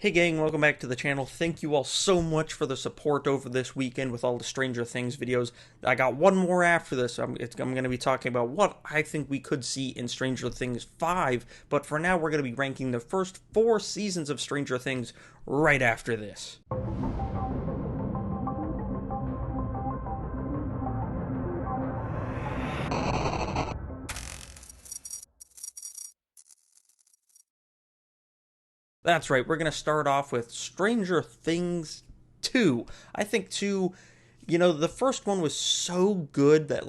Hey gang, welcome back to the channel. Thank you all so much for the support over this weekend with all the Stranger Things videos. I got one more after this. I'm going to be talking about what I think we could see in Stranger Things 5, but for now we're going to be ranking the first 4 seasons of Stranger Things right after this. That's right, we're going to start off with Stranger Things 2. I think 2, the first one was so good that,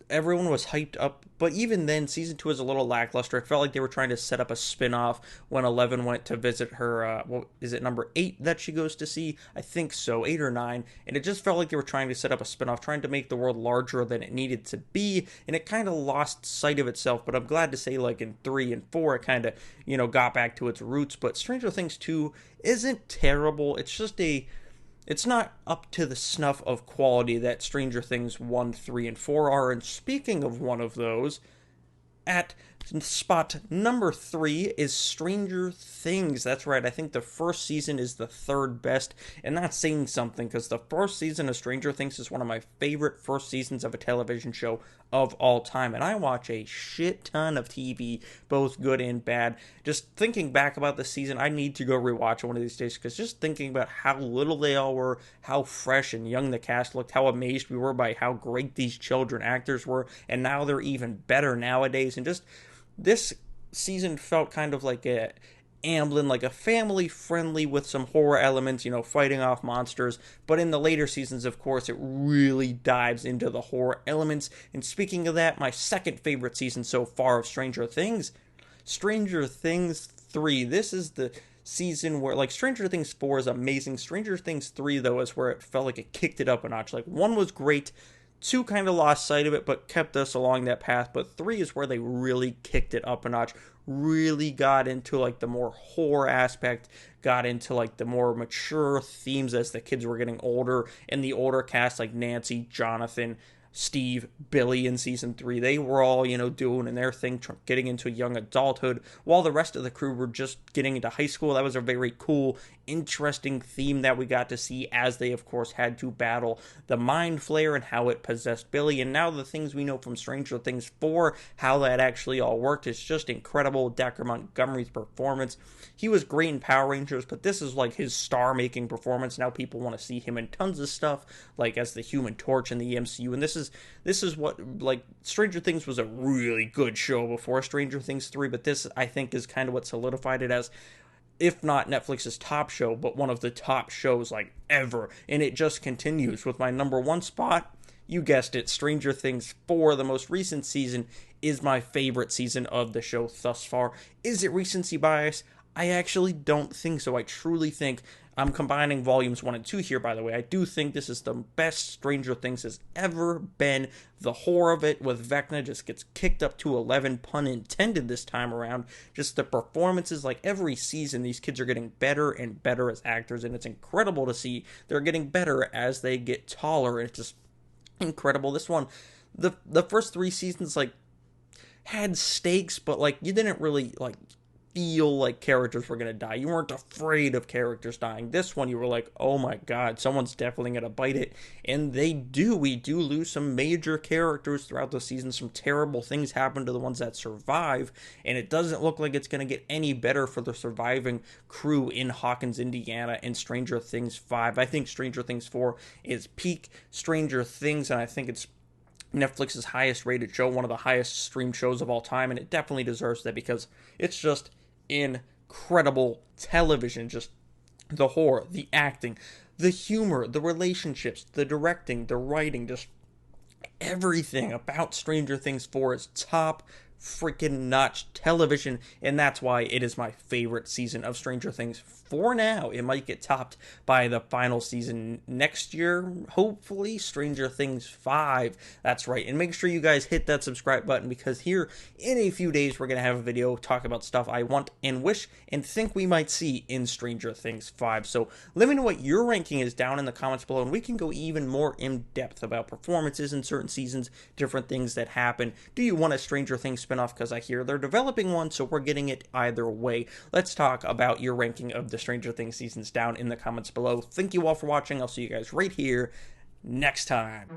everyone was hyped up, but even then, season 2 is a little lackluster. It felt like they were trying to set up a spin off when Eleven went to visit her, is it number 8 that she goes to see? I think so, 8 or 9. And it just felt like they were trying to set up a spin off, trying to make the world larger than it needed to be, and it kind of lost sight of itself. But I'm glad to say, in 3 and 4, it kind of, got back to its roots. But Stranger Things 2 isn't terrible. It's not up to the snuff of quality that Stranger Things 1, 3, and 4 are. And speaking of one of those, at spot number 3 is Stranger Things. That's right, I think the first season is the third best, and that's saying something because the first season of Stranger Things is one of my favorite first seasons of a television show of all time, and I watch a shit ton of TV, both good and bad. Just thinking back about this season, I need to go rewatch it one of these days, because just thinking about how little they all were, how fresh and young the cast looked, how amazed we were by how great these children actors were, and now they're even better nowadays, and just this season felt kind of like a Amblin, like a family friendly with some horror elements, fighting off monsters. But in the later seasons, of course, it really dives into the horror elements. And speaking of that, my second favorite season so far of Stranger Things 3. This is the season where, Stranger Things 4 is amazing. Stranger Things 3, though, is where it felt like it kicked it up a notch. 1 was great. 2 kind of lost sight of it, but kept us along that path. But 3 is where they really kicked it up a notch. Really got into, the more horror aspect. Got into, the more mature themes as the kids were getting older. And the older cast, like Nancy, Jonathan, Steve, Billy in season 3, they were all, doing their thing, getting into young adulthood, while the rest of the crew were just getting into high school. That was a very cool, interesting theme that we got to see as they, of course, had to battle the Mind Flayer and how it possessed Billy. And now the things we know from Stranger Things 4, how that actually all worked, is just incredible. Dacre Montgomery's performance. He was great in Power Rangers, but this is his star-making performance. Now people want to see him in tons of stuff, as the Human Torch in the MCU, and this is what, Stranger Things was a really good show before Stranger Things 3, but this, I think, is kind of what solidified it as, if not Netflix's top show, but one of the top shows, ever. And it just continues with my number 1 spot. You guessed it, Stranger Things 4, the most recent season, is my favorite season of the show thus far. Is it recency bias? I actually don't think so. I truly think, I'm combining volumes 1 and 2 here, by the way. I do think this is the best Stranger Things has ever been. The horror of it with Vecna just gets kicked up to 11, pun intended this time around. Just the performances, every season, these kids are getting better and better as actors, and it's incredible to see they're getting better as they get taller. It's just incredible. This one, the first 3 seasons, had stakes, but, you didn't really, feel like characters were gonna die. You weren't afraid of characters dying. This one, you were like, oh my god, someone's definitely gonna bite it. And they do. We do lose some major characters throughout the season. Some terrible things happen to the ones that survive, and it doesn't look like it's gonna get any better for the surviving crew in Hawkins, Indiana, in Stranger Things 5. I think Stranger Things 4 is peak Stranger Things, and I think it's Netflix's highest rated show, one of the highest streamed shows of all time, and it definitely deserves that because it's just incredible television. Just the horror, the acting, the humor, the relationships, the directing, the writing, just everything about Stranger Things 4 is top freaking notch television, and that's why it is my favorite season of Stranger Things for now. It might get topped by the final season next year, hopefully, Stranger Things 5. That's right, and make sure you guys hit that subscribe button, because here in a few days we're going to have a video talk about stuff I want and wish and think we might see in Stranger Things 5. So let me know what your ranking is down in the comments below, and we can go even more in depth about performances in certain seasons, different things that happen. Do you want a Stranger Things spinoff because I hear they're developing one, so we're getting it either way. Let's talk about your ranking of the Stranger Things seasons down in the comments below. Thank you all for watching. I'll see you guys right here next time.